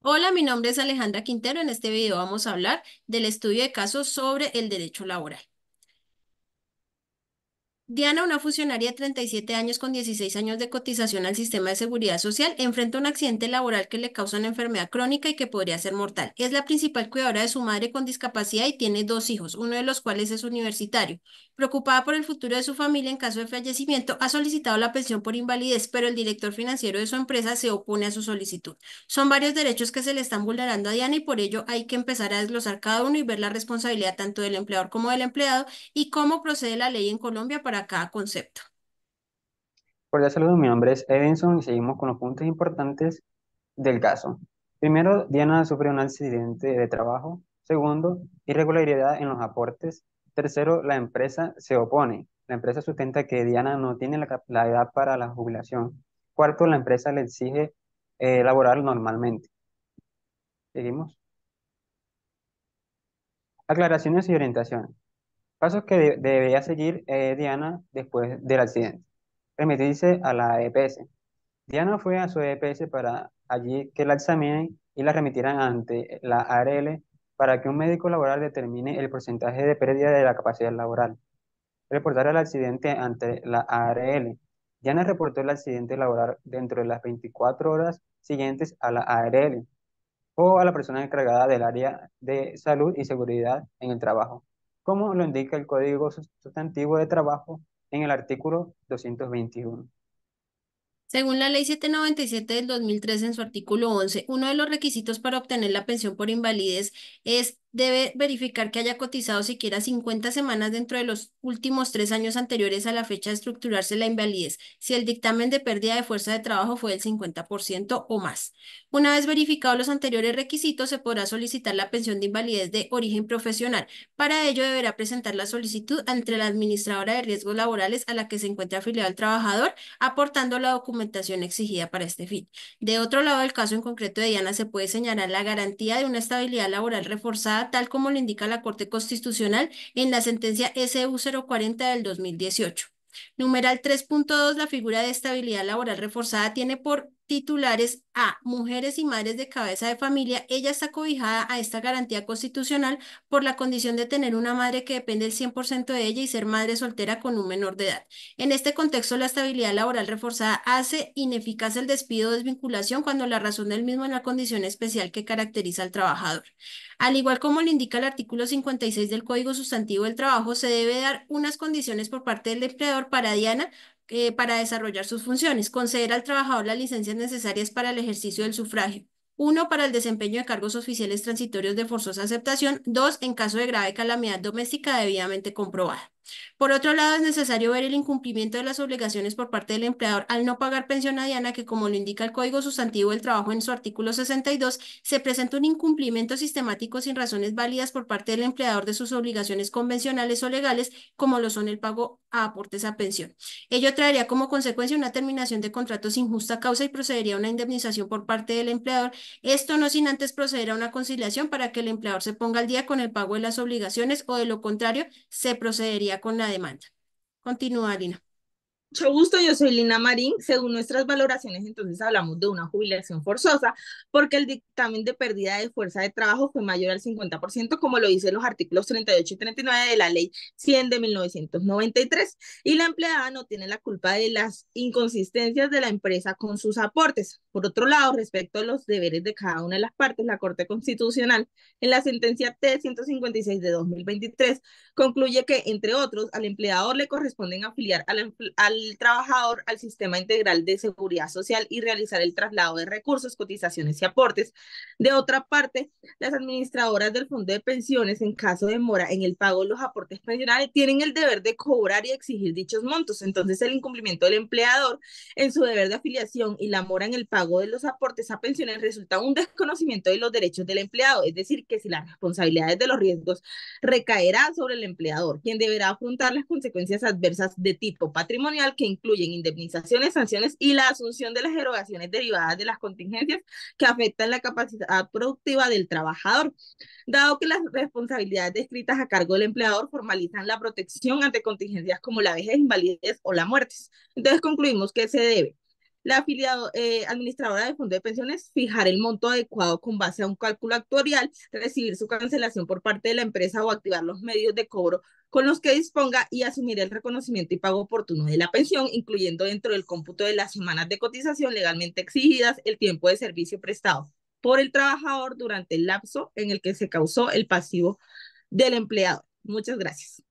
Hola, mi nombre es Alejandra Quintero. En este video vamos a hablar del estudio de casos sobre el derecho laboral. Diana, una funcionaria de 37 años con 16 años de cotización al sistema de seguridad social, enfrenta un accidente laboral que le causa una enfermedad crónica y que podría ser mortal. Es la principal cuidadora de su madre con discapacidad y tiene dos hijos, uno de los cuales es universitario. Preocupada por el futuro de su familia en caso de fallecimiento, ha solicitado la pensión por invalidez, pero el director financiero de su empresa se opone a su solicitud. Son varios derechos que se le están vulnerando a Diana y por ello hay que empezar a desglosar cada uno y ver la responsabilidad tanto del empleador como del empleado y cómo procede la ley en Colombia para cada concepto. Cordial saludo, mi nombre es Edinson y seguimos con los puntos importantes del caso. Primero, Diana sufre un accidente de trabajo. Segundo, irregularidad en los aportes. Tercero, la empresa se opone. La empresa sustenta que Diana no tiene la edad para la jubilación. Cuarto, la empresa le exige laborar normalmente. Seguimos. Aclaraciones y orientaciones. Pasos que debería seguir Diana después del accidente. Remitirse a la EPS. Diana fue a su EPS para allí que la examinen y la remitieran ante la ARL para que un médico laboral determine el porcentaje de pérdida de la capacidad laboral. Reportar el accidente ante la ARL. Diana reportó el accidente laboral dentro de las 24 horas siguientes a la ARL o a la persona encargada del área de salud y seguridad en el trabajo, como lo indica el Código Sustantivo de Trabajo en el artículo 221. Según la Ley 797 del 2013 en su artículo 11, uno de los requisitos para obtener la pensión por invalidez debe verificar que haya cotizado siquiera 50 semanas dentro de los últimos 3 años anteriores a la fecha de estructurarse la invalidez, si el dictamen de pérdida de fuerza de trabajo fue del 50% o más. Una vez verificados los anteriores requisitos, se podrá solicitar la pensión de invalidez de origen profesional. Para ello, deberá presentar la solicitud ante la administradora de riesgos laborales a la que se encuentra afiliado el trabajador aportando la documentación exigida para este fin. De otro lado, el caso en concreto de Diana se puede señalar la garantía de una estabilidad laboral reforzada, tal como lo indica la Corte Constitucional en la sentencia SU 040 del 2018. Numeral 3.2, la figura de estabilidad laboral reforzada tiene por titulares a mujeres y madres de cabeza de familia. Ella está cobijada a esta garantía constitucional por la condición de tener una madre que depende el 100% de ella y ser madre soltera con un menor de edad. En este contexto, la estabilidad laboral reforzada hace ineficaz el despido o desvinculación cuando la razón del mismo es la condición especial que caracteriza al trabajador. Al igual como lo indica el artículo 56 del Código Sustantivo del Trabajo, se debe dar unas condiciones por parte del empleador para Diana para desarrollar sus funciones, conceder al trabajador las licencias necesarias para el ejercicio del sufragio. Uno, para el desempeño de cargos oficiales transitorios de forzosa aceptación. Dos, en caso de grave calamidad doméstica debidamente comprobada. Por otro lado, es necesario ver el incumplimiento de las obligaciones por parte del empleador al no pagar pensión a Diana, que como lo indica el Código Sustantivo del Trabajo en su artículo 62, se presenta un incumplimiento sistemático sin razones válidas por parte del empleador de sus obligaciones convencionales o legales, como lo son el pago a aportes a pensión. Ello traería como consecuencia una terminación de contrato sin justa causa y procedería a una indemnización por parte del empleador, esto no sin antes proceder a una conciliación para que el empleador se ponga al día con el pago de las obligaciones o de lo contrario se procedería con la demanda. Continúa, Lina. Mucho gusto, yo soy Lina Marín. Según nuestras valoraciones, entonces hablamos de una jubilación forzosa porque el dictamen de pérdida de fuerza de trabajo fue mayor al 50%, como lo dicen los artículos 38 y 39 de la Ley 100 de 1993. Y la empleada no tiene la culpa de las inconsistencias de la empresa con sus aportes. Por otro lado, respecto a los deberes de cada una de las partes, la Corte Constitucional, en la sentencia T-156 de 2023, concluye que, entre otros, al empleador le corresponden afiliar al trabajador al sistema integral de seguridad social y realizar el traslado de recursos, cotizaciones y aportes. De otra parte, las administradoras del fondo de pensiones, en caso de mora en el pago de los aportes pensionales, tienen el deber de cobrar y exigir dichos montos. Entonces, el incumplimiento del empleador en su deber de afiliación y la mora en el pago de los aportes a pensiones resulta un desconocimiento de los derechos del empleado, es decir, que si las responsabilidades de los riesgos recaerá sobre el empleador, quien deberá afrontar las consecuencias adversas de tipo patrimonial que incluyen indemnizaciones, sanciones y la asunción de las erogaciones derivadas de las contingencias que afectan la capacidad productiva del trabajador, dado que las responsabilidades descritas a cargo del empleador formalizan la protección ante contingencias como la vejez, invalidez o la muerte. Entonces concluimos que se debe La administradora del fondo de pensiones fijar el monto adecuado con base a un cálculo actuarial, recibir su cancelación por parte de la empresa o activar los medios de cobro con los que disponga y asumir el reconocimiento y pago oportuno de la pensión, incluyendo dentro del cómputo de las semanas de cotización legalmente exigidas el tiempo de servicio prestado por el trabajador durante el lapso en el que se causó el pasivo del empleado. Muchas gracias.